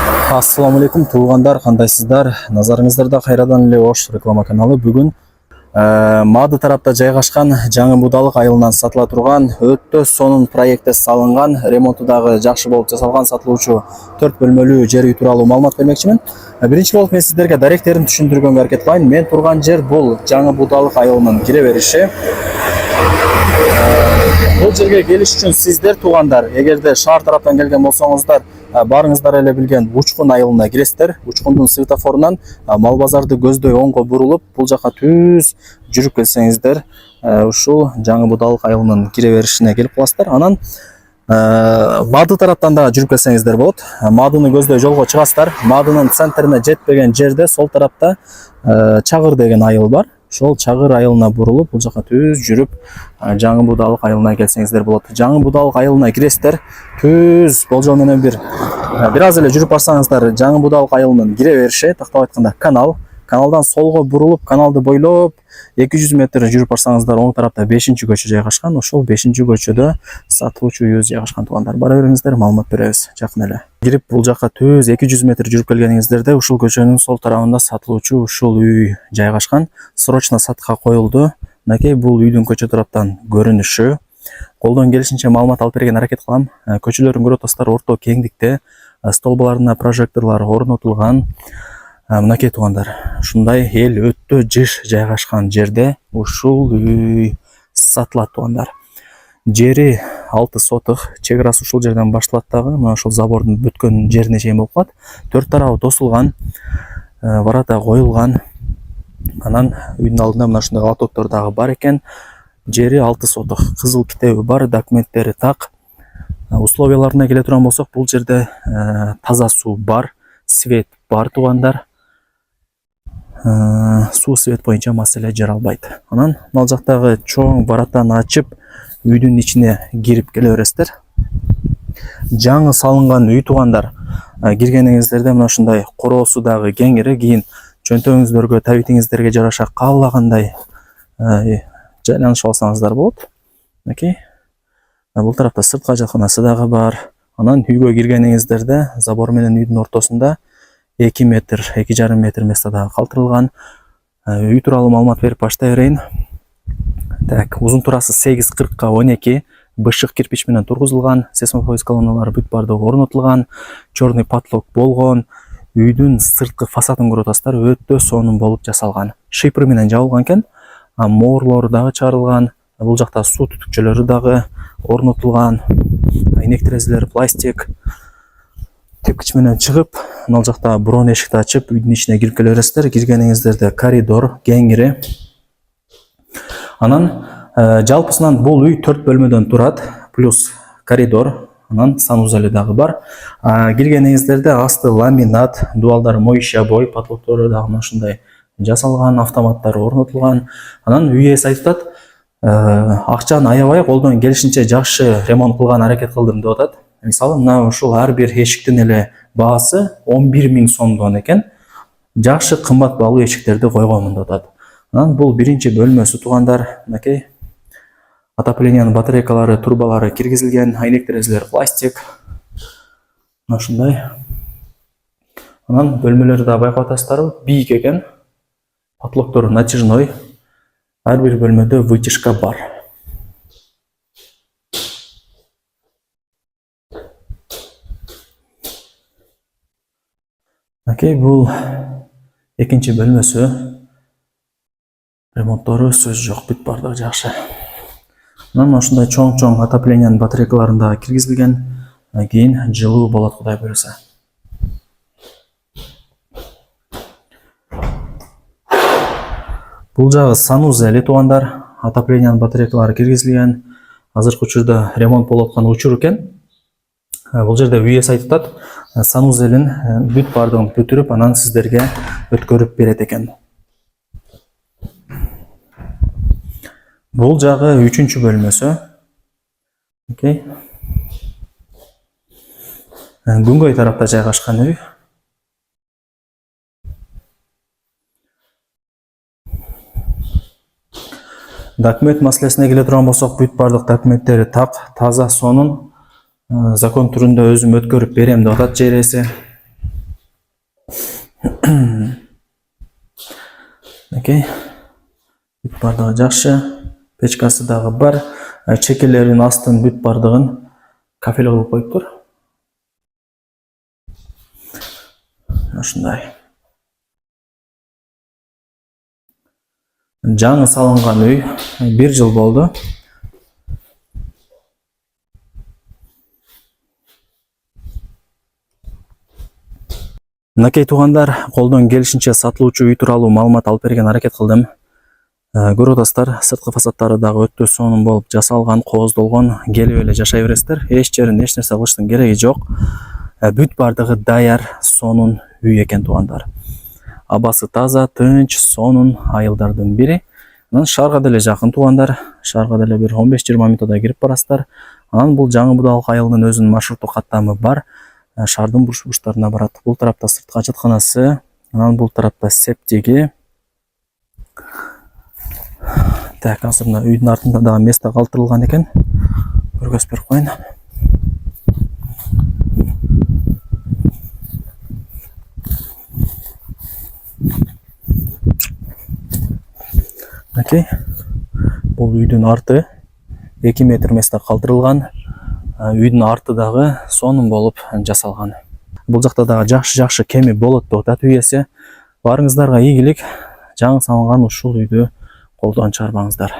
Ассаламу алейкум туугандар, кандайсыздар? Назарыңыздарда кайрадан эле Ош реклама каналы. Бүгүн Мады тарапта жайгашкан жаңы будалык айылынан сатыла турган өтө сонун проектте салынган, ремонту дагы жакшы болуп жасалган сатылуучу 4 бөлмөлүү жер үй тууралуу маалымат бермекчимин. Биринчи болуп мен сиздерге даректерин түшүндүргөнгө аракет кылайын. Мен турган жер бул жаңы будалык айылынын кире бериши. Бул жерге келиш үчүн сиздер туугандар, эгерде шаар тараптан келген болсоңуздар, барыңыздар эле билген Учкун айылына киресиздер. Учкундун светофорунан мал базарды көздөй оңго бурулуп, бул жака түз жүрүп келсеңиздер, ушул жаңы будалык айылынын кире беришине келип каласыздар. Анан Мады тараптан да жүрүп келсеңиздер болот. Мадыны көздөй жолго чыгасыздар. Мадынын центрине жетпеген жерде сол тарапта Чагыр деген айыл бар. Ошол Чагыр айылына бурулуп, бул жака түз жүрүп, жаңы будалык айылына келсеңиздер болот. Жаңы будалык айылына киресиздер. Түз болжол менен бир аз эле жүрүп барсаңыздар, жаңы будалык айылынын кире бериши, тактап айтканда канал. Каналдан солго бурулуп, каналды бойлоп 200 метр жүрүп барсаңыздар, оң тарапта 5-көчө жайгашкан. Ошол 5-көчөдө сатылуучу үйүбүз жайгашкан туугандар. Бара бериңиздер, маалымат беребиз жакын эле. Кирип бул жака түз 200 метр жүрүп келгениңиздерде ушул көчөнүн сол тарабында сатылуучу ушул үй жайгашкан. Срочно сатка коюлду. Мынакей бул үйдүн көчө тараптан көрүнүшү. Колдон келишинче маалымат алып берген аракет кылам. Көчөлөрдүн көрүп атасыздар, орто кеңдикте, столбаларына прожекторлор орнотулган. Мынакей туугандар, ушундай эл өтө жыш жайгашкан жерде ушул үй сатылат туугандар. Жери 6 сотых, чек арасы ушул жерден башталат дагы, мына ушул забордун бүткөн жерине чейин болуп калат. Төрт тарабы тосулган, варата коюлган. Анан үйдүн алдында мына ушундай лотоктор дагы бар экен. Жери 6 сотых, кызыл китеби бар, документтери так. Условияларына келе турган болсок, бул жерде таза суу бар, свет бар туугандар. Суу свет боюнча маселе жаралбайт. Анан мал жактагы чоң баратаны ачып, үйдүн ичине кирип келе бересиздер. Жаңы салынган үй туугандар, киргениңиздерде мына ушундай короосу дагы кеңири, кийин чөнтөгүңүздөргө, табитиңиздерге жараша каалагандай жайланышып алсаңыздар болот. Мынакей. Бул тарапта сыртка жатканасы дагы бар. Анан үйгө киргениңиздерде забор менен үйдүн ортосунда 2 метр, 2,5 метр место дагы калтырылган. Үй тууралуу маалымат берип баштай берейин. Так, узун турасы 8,40-12, бышык кирпич менен тургузулган, сейсмофоз колонналары бүт бардыгы орнотулган, чорный потлок болгон. Үйдүн сырткы фасадын көрүп атасыздар, өтө сонун болуп жасалган. Шипр менен жабылган экен, моорлору дагы чарылган. Бул жакта суу түтүкчөлөрү дагы орнотулган. Айнек терезелер пластик. Тепкич менен чыгып, мына жакта бурон эшикти ачып, үйдүн ичине кирип келе бересиздер. Киргениңиздерде коридор кеңири. Анан жалпысынан бул үй 4 бөлмөдөн турат, плюс коридор, анан санузелі дагы бар. Киргениңиздерде асты ламинат, дуалдары моющий бой, потлоктору дагы мына ушундай жасалган, автоматтары орнотулган. Анан үй ээси айтып атат, акчаны аябай колдон келишинче жакшы ремонт кылган аракет кылдым деп атат. Мисалы, мына ушул ар бир эшиктин эле баасы 11 000 сомдон экен. Жакшы кымбат баалуу эшиктерди койгонмун деп атат. Анан бул биринчи бөлмөсү туугандар. Мынакей. Отоплениянын батарейкалары, турбалары киргизилген, айнек терезелер пластик. Мына ушундай. Анан бөлмөлөрдү да байкап атасыздар, бийик экен. Потлоктору натяжной. Ар бир бөлмөдө вытяжка бар. Окей, бул экинчи бөлмөсү. Ремонттору сөз жок, бүт бардыгы жакшы. Мына ушундай чоң-чоң отоплениянын батарейкаларын да киргизилген. Кийин жылуу болот, Кудай буйруса. Бул жагы санузел туугандар. Отоплениянын батарейкалары киргизилген. Азыркы учурда ремонт болуп аткан учур экен. Бул жерде үй ээси айтып атат, санузелин бүт бардыгын бүтүрүп, анан сиздерге өткөрүп берет экен. Бул жагы 3-чү бөлмөсү. Окей. Күнгөй тарапта жайгашкан үй. Документ маселесине келе турган болсок, бүт бардык документтери так, таза, сонун. Закон түрүндө өзүм өткөрүп берем деп атат жер ээси. Окей. Бүт бардыгы жакшы. Печкасы дагы бар. Чекелерин астын бүт бардыгын кафел кылып коюптур. Ушундай. Жаңы салынган үй 1 жыл болду. Мынакей туугандар, колдон келишинче сатылуучу үй тууралуу маалымат алып берген аракет кылдым. Көрүп атасыздар, сырткы фасадтары дагы өтө сонун болуп жасалган, кооздолгон, келип эле жашай бересиздер. Эч жерин эч нерсе кылыштын кереги жок. Бүт бардыгы даяр, сонун үй экен туугандар. Абасы таза, тынч, сонун айылдардын бири. Анан шаарга деле жакын туугандар. Шаарга деле бир 15-20 мүнөттө кирип барасыздар. Анан бул жаңы Будалык айылынын өзүнүн маршруттук каттамы бар. Шаардын бурчтарына барат. Бул тарапта сырткы ажатканасы, анан бул тарапта септиги. Так, азыр мына үйдүн артында дагы место калтырылган экен. Көргөзүп берип коюн. Окей. Бул үйдүн арты 2 метр место калтырылган. Үйдүн арты дагы сонун болуп жасалган. Бул жакта дагы жакшы кеми болот деп атат үй ээси. Барыңыздарга ийгилик. Жаңы салынган ушул үйдү колдон чыгарбаңыздар.